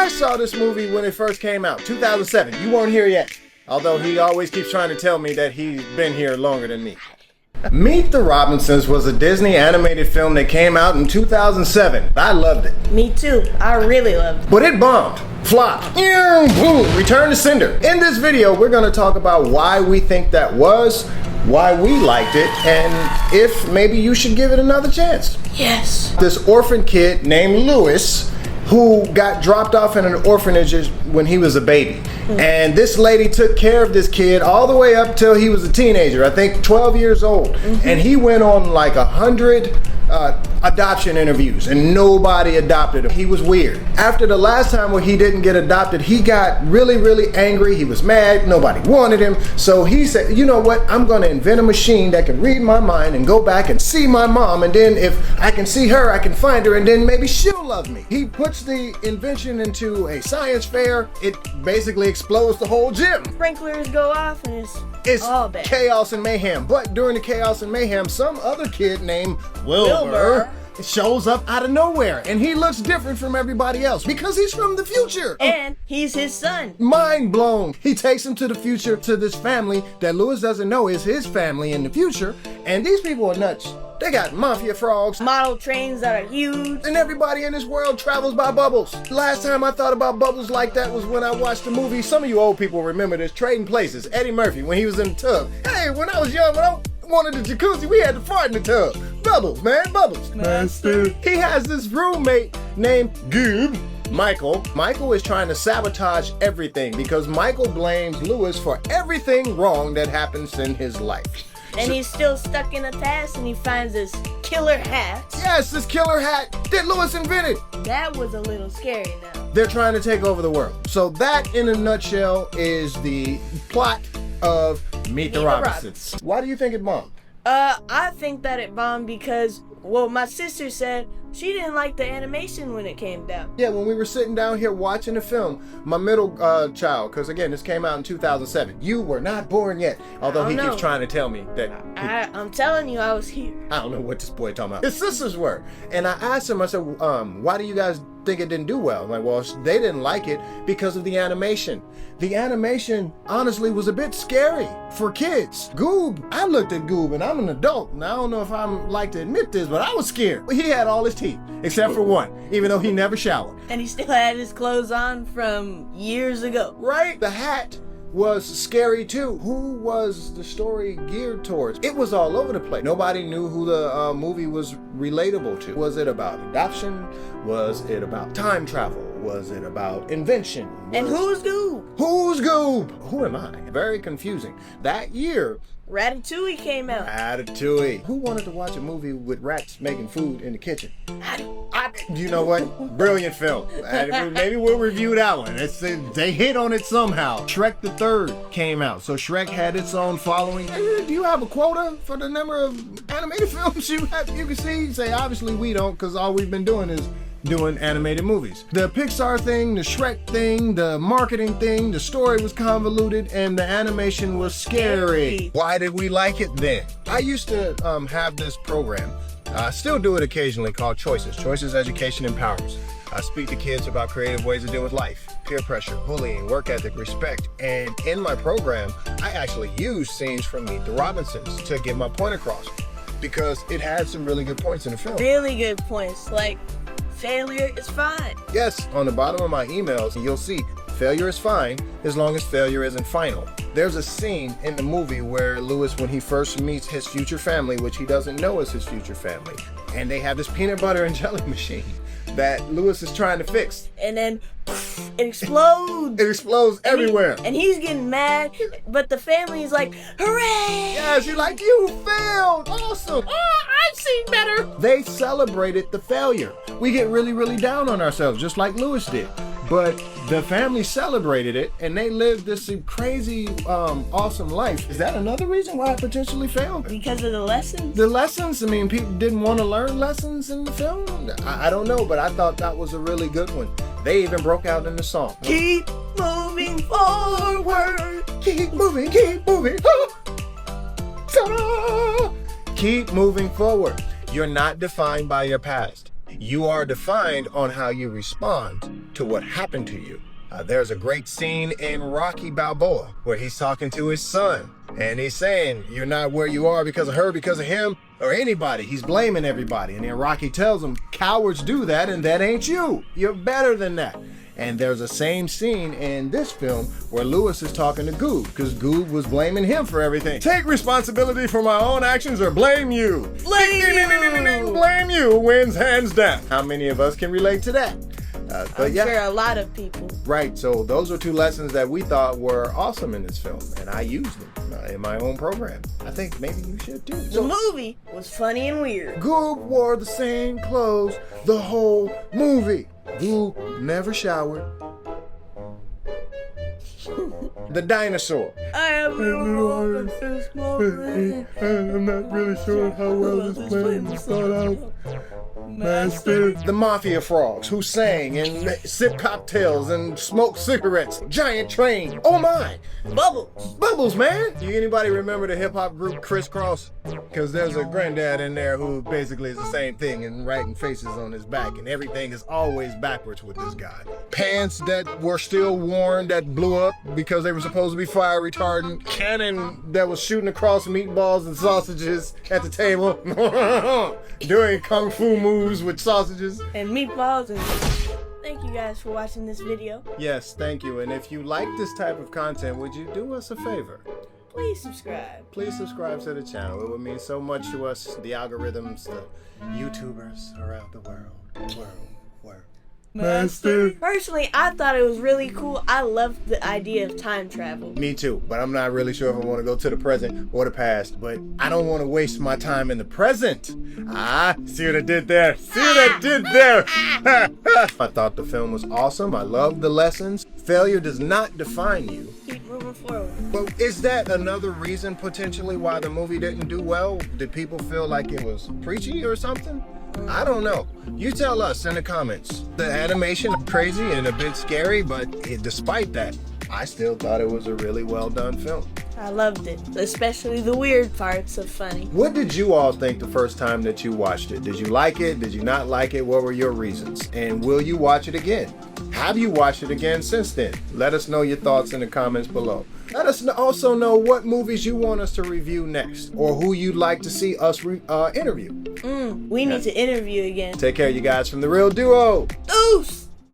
I saw this movie when it first came out, 2007. You weren't here yet. Although he always keeps trying to tell me that he's been here longer than me. Meet the Robinsons was a Disney animated film that came out in 2007. I loved it. Me too. I really loved it. But it bombed, flopped, boom, returned to sender. In this video, we're going to talk about why we think that was, why we liked it, and if maybe you should give it another chance. Yes. This orphan kid named Lewis, who got dropped off in an orphanage when he was a baby. And this lady took care of this kid all the way up till he was a teenager, I think 12 years old. And he went on like 100 adoption interviews and nobody adopted him. He was weird. After the last time where he didn't get adopted, he got really, really angry. He was mad. Nobody wanted him. So he said, you know what? I'm going to invent a machine that can read my mind and go back and see my mom. And then if I can see her, I can find her, and then maybe she'll love me. He puts the invention into a science fair. It basically explodes the whole gym. Sprinklers go off and it's all bad. Chaos and mayhem. But during the chaos and mayhem, some other kid named Wilbur shows up out of nowhere, and he looks different from everybody else because he's from the future. And he's his son. Mind blown. He takes him to the future, to this family that Lewis doesn't know is his family in the future, and these people are nuts. They got mafia frogs, Model trains that are huge, and everybody in this world travels by bubbles. Last time I thought about bubbles like that was when I watched the movie, some of you old people remember this, Trading Places, Eddie Murphy, when he was in the tub. Hey, when I was young, when I wanted the jacuzzi, we had to fart in the tub. Bubbles, man, bubbles. Master. He has this roommate named Goob, Michael. Michael is trying to sabotage everything because Michael blames Lewis for everything wrong that happens in his life. And he's still stuck in a task, and he finds this killer hat. Yes, this killer hat that Lewis invented. That was a little scary now. They're trying to take over the world. So that, in a nutshell, is the plot of Meet the Robinsons. Why do you think it bombed? I think that it bombed because, well, my sister said she didn't like the animation when it came down. Yeah, when we were sitting down here watching the film, my middle child, because again, this came out in 2007. You were not born yet, although he keeps trying to tell me that. I'm telling you, I was here. I don't know what this boy talking about. His sisters were. And I asked him, I said, why do you guys think it didn't do well? I'm like, well, they didn't like it because of the animation. The animation, honestly, was a bit scary for kids. Goob, I looked at Goob, and I'm an adult, and I don't know if I'm like to admit this, but I was scared. He had all his teeth, except for one, even though he never showered. And he still had his clothes on from years ago. Right? The hat was scary too. Who was the story geared towards? It was all over the place. Nobody knew who the movie was relatable to. Was it about adoption? Was it about time travel? Was it about invention? And who's Goob? Who's Goob? Who am I? Very confusing. That year, Ratatouille came out. Ratatouille. Who wanted to watch a movie with rats making food in the kitchen? You know what? Brilliant film. Maybe we'll review that one. They hit on it somehow. Shrek the Third came out, so Shrek had its own following. Do you have a quota for the number of animated films you can see? You say, obviously we don't, because all we've been doing is doing animated movies. The Pixar thing, the Shrek thing, the marketing thing, the story was convoluted, and the animation was scary. Why did we like it then? I used to have this program, I still do it occasionally, called Choices. Choices Education Empowers. I speak to kids about creative ways to deal with life, peer pressure, bullying, work ethic, respect. And in my program, I actually use scenes from Meet the Robinsons to get my point across, because it had some really good points in the film. Really good points, like failure is fine. Yes, on the bottom of my emails, you'll see failure is fine as long as failure isn't final. There's a scene in the movie where Lewis, when he first meets his future family, which he doesn't know is his future family, and they have this peanut butter and jelly machine that Lewis is trying to fix. And then it explodes. It explodes everywhere. And he's getting mad, but the family is like, hooray! Yeah, she's like, you failed! Awesome! Oh, I've seen better! They celebrated the failure. We get really, really down on ourselves, just like Lewis did. But the family celebrated it, and they lived this crazy, awesome life. Is that another reason why I potentially failed? Because of the lessons? The lessons? I mean, people didn't want to learn lessons in the film? I don't know, but I thought that was a really good one. They even broke out in the song. Keep moving forward. Keep moving, keep moving. Ta-da! Keep moving forward. You're not defined by your past. You are defined on how you respond to what happened to you. There's a great scene in Rocky Balboa where he's talking to his son and he's saying, you're not where you are because of her, because of him, or anybody. He's blaming everybody. And then Rocky tells him, cowards do that and that ain't you. You're better than that. And there's a same scene in this film where Lewis is talking to Goob because Goob was blaming him for everything. Take responsibility for my own actions or blame you. Blame you wins hands down. How many of us can relate to that? I'm sure a lot of people. Right, so those are two lessons that we thought were awesome in this film, and I used them in my own program. I think maybe you should too. The movie was funny and weird. Goob wore the same clothes the whole movie. Goob never showered. The dinosaur. I have little I'm not really sure how well this plan was thought out. Master. The mafia frogs who sang and sip cocktails and smoke cigarettes. Giant train. Oh my. Bubbles. Bubbles, man. Do anybody remember the hip hop group Crisscross? Because there's a granddad in there who basically is the same thing and writing faces on his back, and everything is always backwards with this guy. Pants that were still worn that blew up because they were supposed to be fire retardant. Cannon that was shooting across meatballs and sausages at the table. Doing kung fu moves with sausages and meatballs. And thank you guys for watching this video. Yes, thank you. And if you like this type of content, would you do us a favor? Please subscribe. Please subscribe to the channel. It would mean so much to us, the algorithms, the YouTubers around the world. Master. Personally, I thought it was really cool. I loved the idea of time travel. Me too, but I'm not really sure if I want to go to the present or the past, but I don't want to waste my time in the present. See what I did there? See what I did there? I thought the film was awesome. I loved the lessons. Failure does not define you. Keep moving forward. But is that another reason potentially why the movie didn't do well? Did people feel like it was preachy or something? I don't know. You tell us in the comments. The animation is crazy and a bit scary, but despite that, I still thought it was a really well done film. I loved it, especially the weird parts of funny. What did you all think the first time that you watched it? Did you like it? Did you not like it? What were your reasons? And will you watch it again? Have you watched it again since then? Let us know your thoughts in the comments below. Let us also know what movies you want us to review next, or who you'd like to see us interview. We need to interview again. Take care, you guys, from The Real Duo. Deuce!